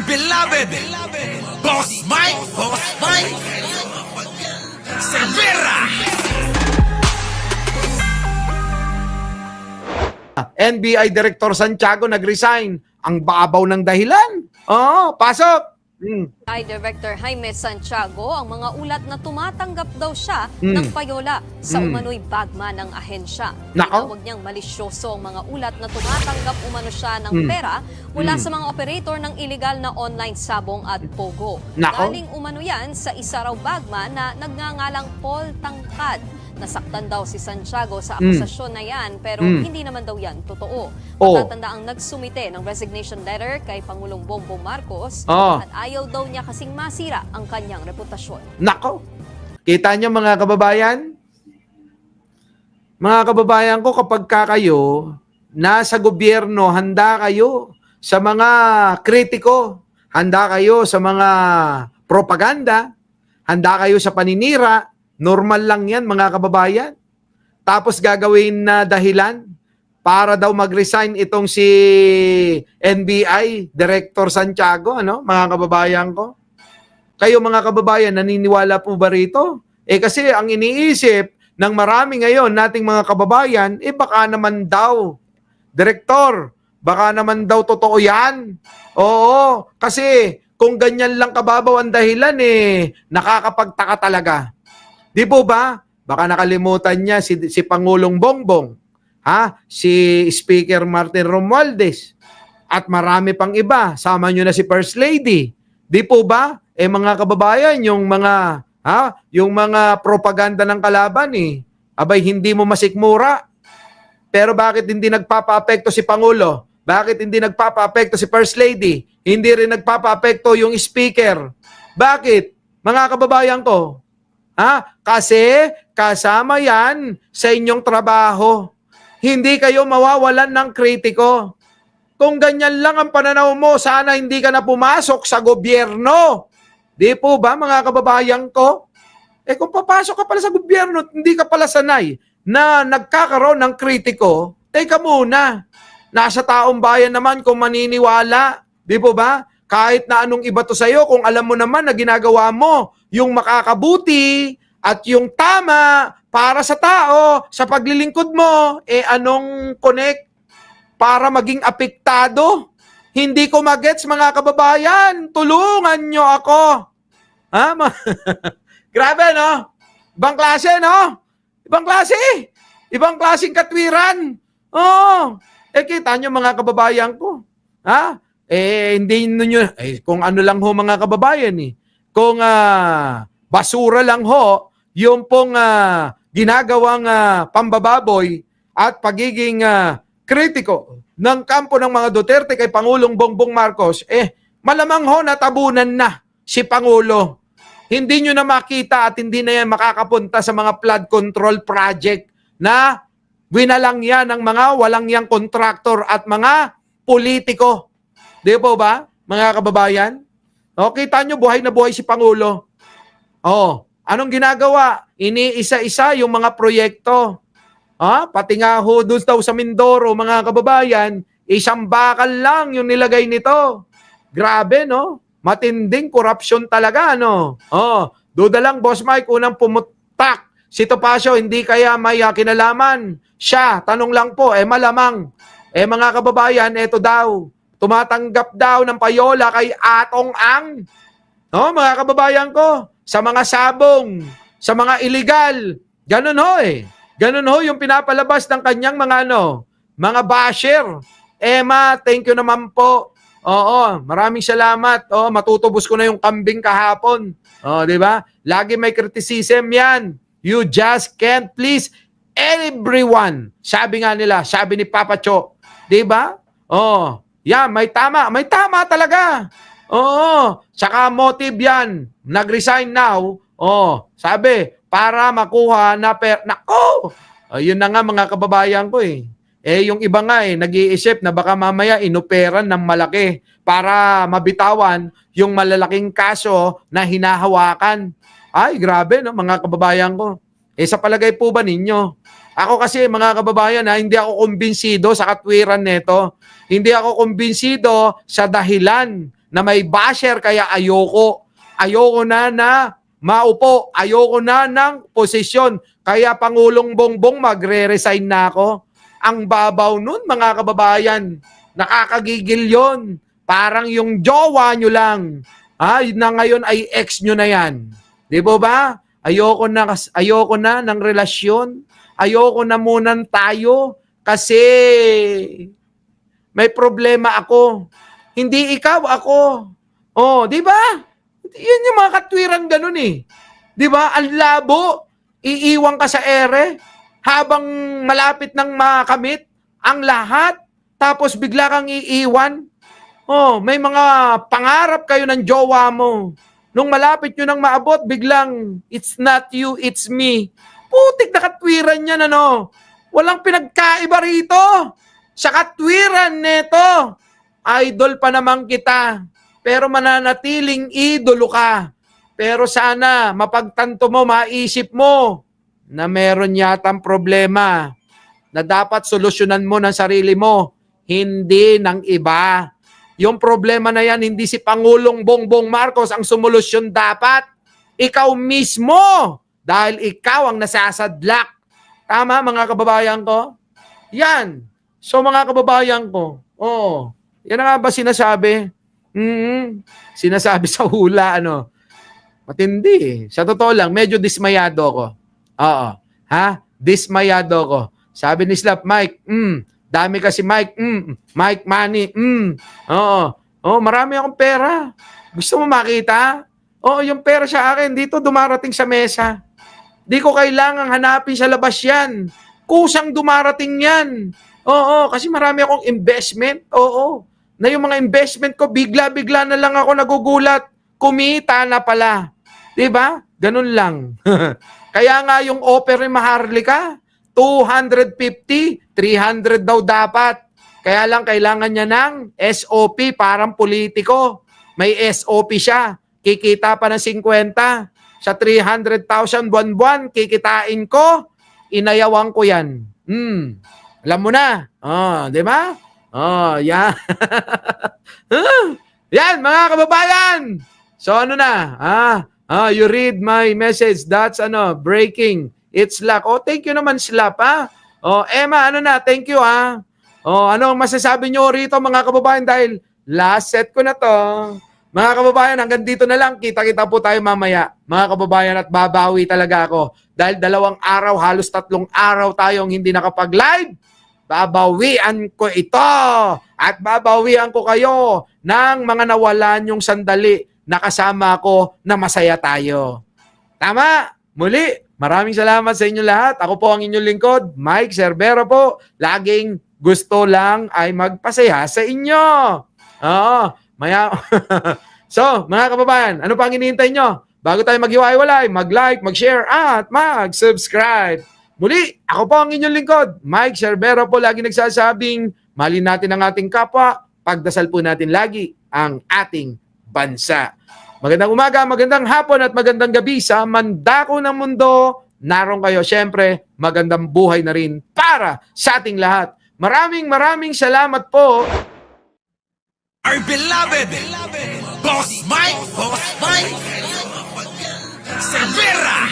beloved Boss Mike Cervera. NBI Director Santiago nag-resign. Ang babaw ng dahilan. Oo, pasok. Kay Director Jaime Santiago, ang mga ulat na tumatanggap daw siya Mm. ng payola sa umano'y bagman ng ahensya. Nako. Tinawag niyang malisyoso ang mga ulat na tumatanggap umano siya ng pera mula sa mga operator ng iligal na online sabong at pogo. Nako. Galing umano yan sa isa raw bagman na nagngangalang Paul Tangkad. Nasaktan daw si Santiago sa akusasyon na yan pero hindi naman daw yan totoo. Oh. Matatanda ang nagsumite ng resignation letter kay Pangulong Bongbong Marcos Oh. at ayaw daw niya kasing masira ang kanyang reputasyon. Nako. Kita niyo mga kababayan? Mga kababayan ko, kapag kayo nasa gobyerno, handa kayo sa mga kritiko, handa kayo sa mga propaganda, handa kayo sa paninira. Normal lang yan, mga kababayan. Tapos gagawin na dahilan para daw mag-resign itong si NBI Director Santiago, ano, mga kababayan ko. Kayo mga kababayan, naniniwala po ba rito? Kasi ang iniisip ng marami ngayon nating mga kababayan, baka naman daw, Direktor, baka naman daw totoo yan. Oo, kasi kung ganyan lang kababaw ang dahilan, nakakapagtaka talaga. Di po ba? Baka nakalimutan niya si Pangulong Bongbong, si Speaker Martin Romualdez, at marami pang iba. Sama nyo na si First Lady. Di po ba? Mga kababayan, yung mga propaganda ng kalaban, abay hindi mo masikmura. Pero bakit hindi nagpapa-apekto si Pangulo? Bakit hindi nagpapa-apekto si First Lady? Hindi rin nagpapa-apekto yung Speaker. Bakit? Mga kababayan ko, kasi kasama yan sa inyong trabaho. Hindi kayo mawawalan ng kritiko. Kung ganyan lang ang pananaw mo, sana hindi ka na pumasok sa gobyerno. Di po ba, mga kababayan ko? Kung papasok ka pala sa gobyerno, hindi ka pala sanay na nagkakaroon ng kritiko, teka muna. Nasa taong bayan naman kung maniniwala. Di po ba? Kahit na anong iba to sa'yo, kung alam mo naman na ginagawa mo yung makakabuti at yung tama para sa tao, sa paglilingkod mo, anong connect para maging apektado? Hindi ko magets, mga kababayan. Tulungan nyo ako. Grabe, no? Ibang klase, no? Ibang klase. Ibang klaseng katwiran. Kita nyo, mga kababayan ko. Hindi nyo, kung ano lang ho, mga kababayan, kung basura lang ho, yung pong ginagawang pambababoy at pagiging kritiko ng kampo ng mga Duterte kay Pangulong Bongbong Marcos, malamang ho natabunan na si Pangulo. Hindi nyo na makita at hindi na yan makakapunta sa mga flood control project na winalang yan ng mga walang yang kontraktor at mga politiko. Di po ba, mga kababayan? Kita nyo, buhay na buhay si Pangulo. Anong ginagawa? Iniisa-isa yung mga proyekto. Pati nga ho doon daw sa Mindoro, mga kababayan, isang bakal lang yung nilagay nito. Grabe, no? Matinding korupsyon talaga, no? Duda lang, Boss Mike, unang pumutak. Si Topacio, hindi kaya may kinalaman. Siya, tanong lang po, malamang. Mga kababayan, eto daw. Tumatanggap daw ng payola kay Atong Ang. Mga kababayan ko, sa mga sabong, sa mga illegal. Ganun ho Ganun ho yung pinapalabas ng kanyang mga basher. Emma, thank you naman po. Maraming salamat. Matutubos ko na yung kambing kahapon. Di ba? Lagi may criticism yan. You just can't please everyone. Sabi nga nila, sabi ni Papa Cho. Di ba? Yan, may tama talaga. Saka motive yan. Nag-resign now. Sabi, para makuha na Nako! Yun na nga, mga kababayan ko yung iba nga nag-iisip na baka mamaya inoperan ng malaki para mabitawan yung malalaking kaso na hinahawakan. Ay, grabe, no, mga kababayan ko. Sa palagay po ba ninyo? Ako kasi, mga kababayan, hindi ako kumbinsido sa katwiran nito. Hindi ako kumbinsido sa dahilan na may basher kaya ayoko. Ayoko na maupo. Ayoko na ng posisyon. Kaya Pangulong Bongbong, magre-resign na ako. Ang babaw nun, mga kababayan. Nakakagigil yon. Parang yung jowa nyo lang. Na ngayon ay ex nyo na yan. Di ba? Ayoko na ng relasyon. Ayoko na munan tayo kasi may problema ako. Hindi ikaw, ako. Oh, di ba? Yan yung mga katwiran ganun eh. Di ba? Ang labo. Iiwan ka sa ere habang malapit ng makamit ang lahat. Tapos bigla kang iiwan. Oh, may mga pangarap kayo ng jowa mo. Nung malapit nyo nang maabot, biglang, it's not you, it's me. Putik na katwiran yan, ano? Walang pinagkaiba rito. Sa katwiran neto, idol pa naman kita. Pero mananatiling idolo ka. Pero sana, mapagtanto mo, maisip mo na meron yatang problema na dapat solusyonan mo ng sarili mo, hindi ng iba. Yung problema na yan, hindi si Pangulong Bongbong Marcos ang solusyon dapat. Ikaw mismo, dahil ikaw ang nasasadlak. Tama, mga kababayan ko? Yan. So, mga kababayan ko, yan na nga ba sinasabi? Sinasabi sa hula, ano? Matindi eh. Sa totoo lang, medyo dismayado ako. Oo. Dismayado ako. Sabi ni Slap, Mike, dami kasi Mike, Mike money, Oo, marami akong pera. Gusto mo makita? Oo, yung pera sa akin, dito dumarating sa mesa. Di ko kailangang hanapin sa labas yan. Kusang dumarating yan. Oo, kasi marami akong investment. Oo. Na yung mga investment ko, bigla-bigla na lang ako nagugulat. Kumita na pala. Diba? Ganun lang. Kaya nga yung offer ni Maharlika, 250, 300 daw dapat. Kaya lang kailangan niya ng SOP, parang politiko. May SOP siya. Kikita pa ng 50. Sa 300,000 buwan-buwan, kikitain ko. Inayawan ko yan. Alam mo na. Di ba? Yan. Yan, mga kababayan. So ano na? You read my message. That's breaking. It's luck. Thank you naman, Slap, Emma, thank you, anong masasabi nyo rito, mga kababayan, dahil last set ko na to. Mga kababayan, hanggang dito na lang. Kita-kita po tayo mamaya, mga kababayan, at babawi talaga ako. Dahil 2 araw, halos 3 araw tayong hindi nakapag-live. Babawian ko ito. At babawian ko kayo ng mga nawalan yung sandali na kasama ko na masaya tayo. Tama? Muli, maraming salamat sa inyo lahat. Ako po ang inyong lingkod, Mike Cerbero po. Laging gusto lang ay magpasaya sa inyo. So, mga kababayan, ano pang hinihintay nyo? Bago tayo maghiwa-hiwalay, mag-like, mag-share, at mag-subscribe. Muli, ako po ang inyong lingkod, Mike Cerbero po, lagi nagsasabing, mahalin natin ang ating kapwa, pagdasal po natin lagi ang ating bansa. Magandang umaga, magandang hapon at magandang gabi sa mandako ng mundo. Naroon kayo, syempre, magandang buhay na rin para sa ating lahat. Maraming salamat po. Our beloved Boss Mike Cervera.